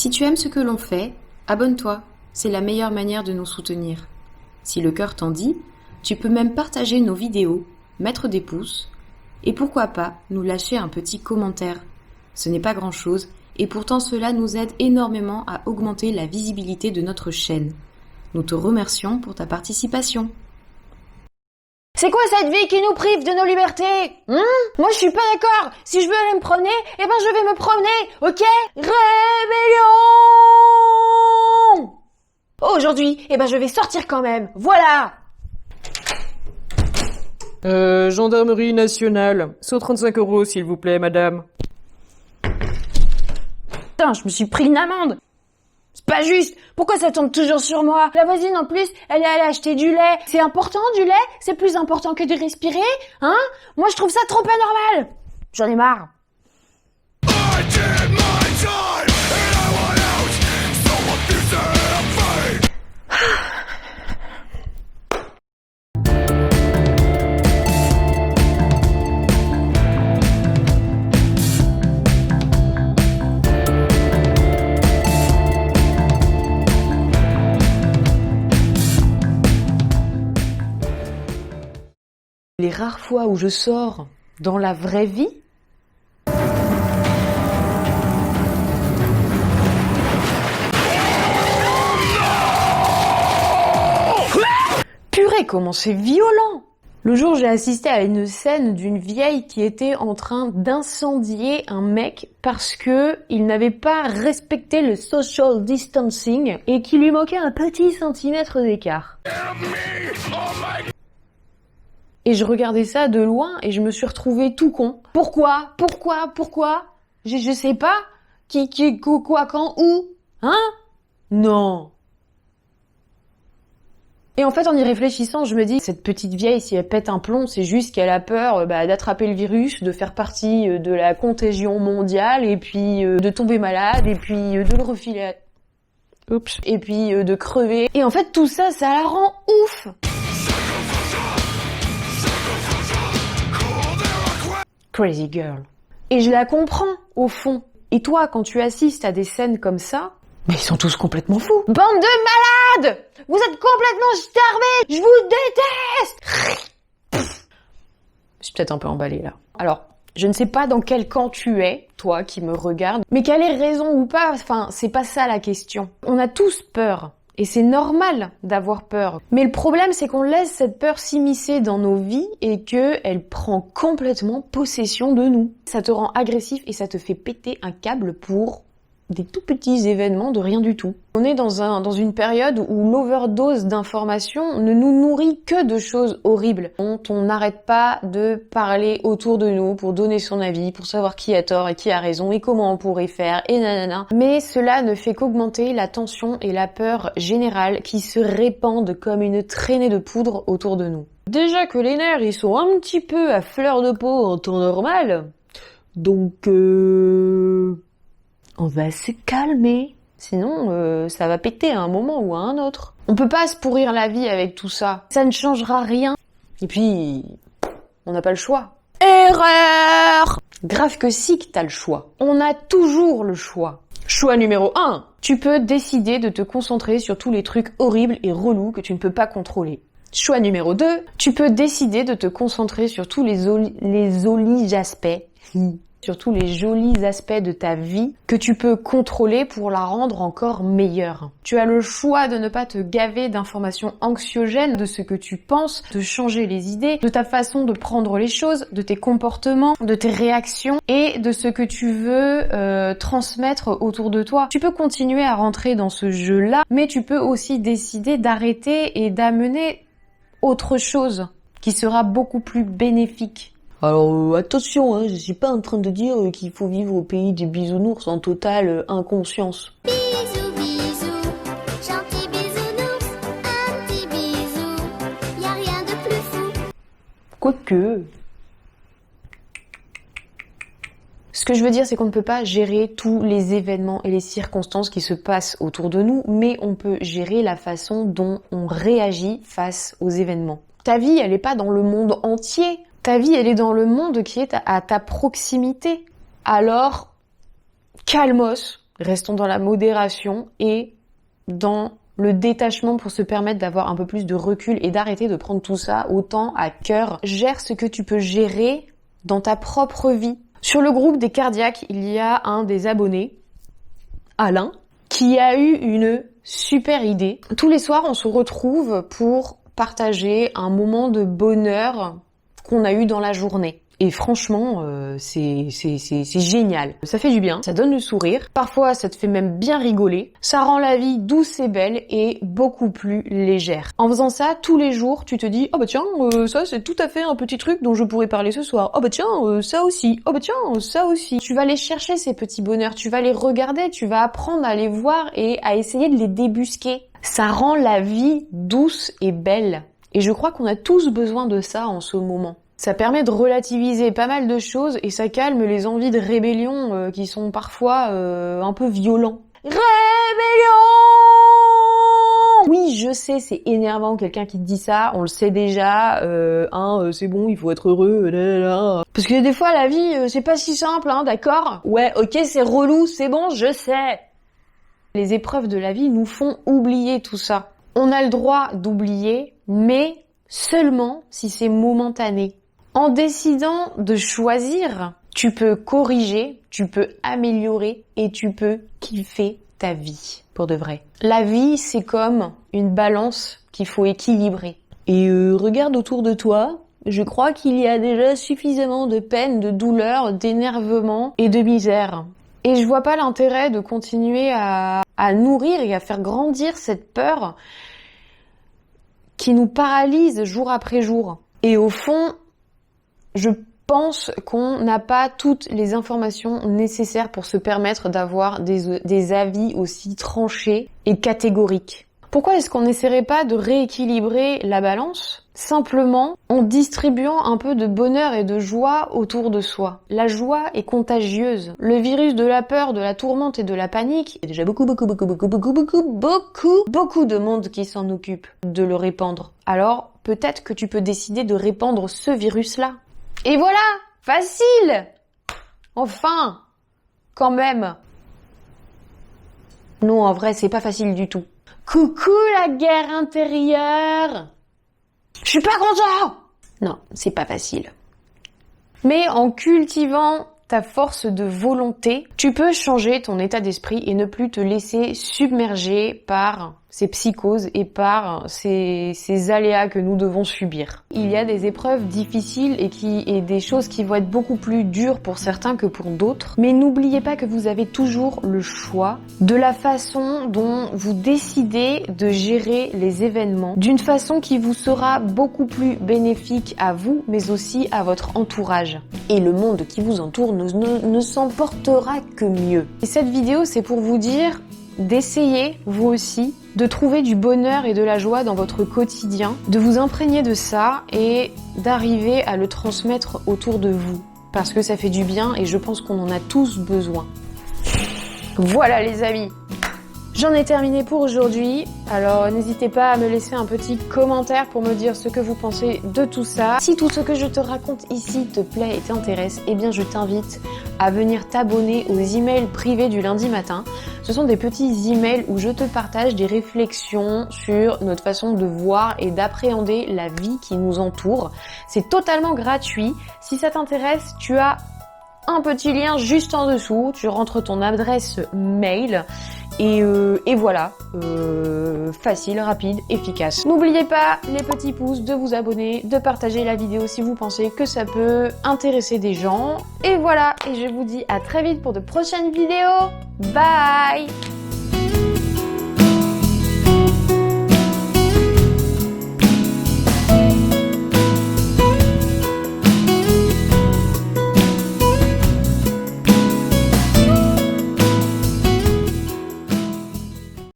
Si tu aimes ce que l'on fait, abonne-toi, c'est la meilleure manière de nous soutenir. Si le cœur t'en dit, tu peux même partager nos vidéos, mettre des pouces, et pourquoi pas nous lâcher un petit commentaire. Ce n'est pas grand-chose, et pourtant cela nous aide énormément à augmenter la visibilité de notre chaîne. Nous te remercions pour ta participation. C'est quoi cette vie qui nous prive de nos libertés? Moi je suis pas d'accord. Si je veux aller me promener, eh ben je vais me promener, ok? Rébellion! Aujourd'hui, eh ben je vais sortir quand même, voilà! Gendarmerie nationale. 135 € s'il vous plaît, madame. Putain, je me suis pris une amende! C'est pas juste. Pourquoi ça tombe toujours sur moi? La voisine, en plus, elle est allée acheter du lait. C'est important, du lait? C'est plus important que de respirer? Hein? Moi, je trouve ça trop pas normal. J'en ai marre. Les rares fois où je sors dans la vraie vie, purée, comment c'est violent! Le jour, j'ai assisté à une scène d'une vieille qui était en train d'incendier un mec parce que il n'avait pas respecté le social distancing et qu'il lui manquait un petit centimètre d'écart. Et je regardais ça de loin et je me suis retrouvée tout con. Pourquoi? Je sais pas. Quoi, quand, où? Hein? Non. Et en fait, en y réfléchissant, je me dis, cette petite vieille, si elle pète un plomb, c'est juste qu'elle a peur d'attraper le virus, de faire partie de la contagion mondiale, et puis de tomber malade, et puis de le refiler. Oups. Et puis de crever. Et en fait, tout ça, ça la rend ouf. Crazy girl. Et je la comprends, au fond. Et toi, quand tu assistes à des scènes comme ça, mais ils sont tous complètement fous. Bande de malades! Vous êtes complètement starvés! Je vous déteste! Je suis peut-être un peu emballée, là. Alors, je ne sais pas dans quel camp tu es, toi qui me regardes, mais quelle est raison ou pas, enfin, c'est pas ça la question. On a tous peur. Et c'est normal d'avoir peur. Mais le problème, c'est qu'on laisse cette peur s'immiscer dans nos vies et qu'elle prend complètement possession de nous. Ça te rend agressif et ça te fait péter un câble pour des tout petits événements de rien du tout. On est dans une période où l'overdose d'informations ne nous nourrit que de choses horribles, dont on n'arrête pas de parler autour de nous pour donner son avis, pour savoir qui a tort et qui a raison et comment on pourrait faire et nanana. Mais cela ne fait qu'augmenter la tension et la peur générale qui se répandent comme une traînée de poudre autour de nous. Déjà que les nerfs, ils sont un petit peu à fleur de peau en temps normal, donc on va se calmer. Sinon, ça va péter à un moment ou à un autre. On peut pas se pourrir la vie avec tout ça. Ça ne changera rien. Et puis, on n'a pas le choix. Erreur! Grave que si que t'as le choix. On a toujours le choix. Choix numéro 1. Tu peux décider de te concentrer sur tous les trucs horribles et relous que tu ne peux pas contrôler. Choix numéro 2. Tu peux décider de te concentrer sur tous les jolis aspects. Sur tous les jolis aspects de ta vie que tu peux contrôler pour la rendre encore meilleure. Tu as le choix de ne pas te gaver d'informations anxiogènes, de ce que tu penses, de changer les idées, de ta façon de prendre les choses, de tes comportements, de tes réactions et de ce que tu veux transmettre autour de toi. Tu peux continuer à rentrer dans ce jeu-là, mais tu peux aussi décider d'arrêter et d'amener autre chose qui sera beaucoup plus bénéfique. Alors attention, je suis pas en train de dire qu'il faut vivre au pays des bisounours en totale inconscience. Bisous, bisous, gentil bisounours, un petit bisou, y a rien de plus fou. Quoique... Ce que je veux dire, c'est qu'on ne peut pas gérer tous les événements et les circonstances qui se passent autour de nous, mais on peut gérer la façon dont on réagit face aux événements. Ta vie, elle est pas dans le monde entier. Ta vie, elle est dans le monde qui est à ta proximité. Alors, calmos, Restons dans la modération et dans le détachement pour se permettre d'avoir un peu plus de recul et d'arrêter de prendre tout ça autant à cœur. Gère ce que tu peux gérer dans ta propre vie. Sur le groupe des cardiaques, il y a un des abonnés, Alain, qui a eu une super idée. Tous les soirs, on se retrouve pour partager un moment de bonheur qu'on a eu dans la journée. Et franchement, c'est génial. Ça fait du bien, ça donne le sourire. Parfois, ça te fait même bien rigoler. Ça rend la vie douce et belle et beaucoup plus légère. En faisant ça, tous les jours, tu te dis « Oh bah tiens, ça c'est tout à fait un petit truc dont je pourrais parler ce soir. Oh bah tiens, ça aussi. Oh bah tiens, ça aussi. » Tu vas les chercher, ces petits bonheurs. Tu vas les regarder, tu vas apprendre à les voir et à essayer de les débusquer. Ça rend la vie douce et belle. Et je crois qu'on a tous besoin de ça en ce moment. Ça permet de relativiser pas mal de choses et ça calme les envies de rébellion qui sont parfois un peu violents. Rébellion! Oui, je sais, c'est énervant quelqu'un qui te dit ça, on le sait déjà, c'est bon, il faut être heureux, là. Parce que des fois la vie, c'est pas si simple, hein, d'accord? Ouais, ok, c'est relou, c'est bon, je sais. Les épreuves de la vie nous font oublier tout ça. On a le droit d'oublier, mais seulement si c'est momentané. En décidant de choisir, tu peux corriger, tu peux améliorer et tu peux kiffer ta vie, pour de vrai. La vie, c'est comme une balance qu'il faut équilibrer. Et regarde autour de toi, je crois qu'il y a déjà suffisamment de peine, de douleur, d'énervement et de misère. Et je vois pas l'intérêt de continuer à nourrir et à faire grandir cette peur qui nous paralyse jour après jour. Et au fond, je pense qu'on n'a pas toutes les informations nécessaires pour se permettre d'avoir des avis aussi tranchés et catégoriques. Pourquoi est-ce qu'on n'essaierait pas de rééquilibrer la balance simplement en distribuant un peu de bonheur et de joie autour de soi? La joie est contagieuse. Le virus de la peur, de la tourmente et de la panique, il y a déjà beaucoup de monde qui s'en occupe de le répandre. Alors, peut-être que tu peux décider de répandre ce virus-là. Et voilà! Facile! Enfin! Quand même! Non, en vrai, c'est pas facile du tout. Coucou la guerre intérieure! Je suis pas content! Non, c'est pas facile. Mais en cultivant ta force de volonté, tu peux changer ton état d'esprit et ne plus te laisser submerger par ces psychoses et par ces aléas que nous devons subir. Il y a des épreuves difficiles et des choses qui vont être beaucoup plus dures pour certains que pour d'autres. Mais n'oubliez pas que vous avez toujours le choix de la façon dont vous décidez de gérer les événements d'une façon qui vous sera beaucoup plus bénéfique à vous, mais aussi à votre entourage. Et le monde qui vous entoure ne s'en portera que mieux. Et cette vidéo, c'est pour vous dire d'essayer, vous aussi, de trouver du bonheur et de la joie dans votre quotidien, de vous imprégner de ça et d'arriver à le transmettre autour de vous. Parce que ça fait du bien et je pense qu'on en a tous besoin. Voilà les amis, j'en ai terminé pour aujourd'hui. Alors n'hésitez pas à me laisser un petit commentaire pour me dire ce que vous pensez de tout ça. Si tout ce que je te raconte ici te plaît et t'intéresse, eh bien je t'invite à venir t'abonner aux emails privés du lundi matin. Ce sont des petits emails où je te partage des réflexions sur notre façon de voir et d'appréhender la vie qui nous entoure. C'est totalement gratuit. Si ça t'intéresse, tu as un petit lien juste en dessous. Tu rentres ton adresse mail et voilà. Facile, rapide, efficace. N'oubliez pas les petits pouces, de vous abonner, de partager la vidéo si vous pensez que ça peut intéresser des gens. Et voilà, et je vous dis à très vite pour de prochaines vidéos. Bye!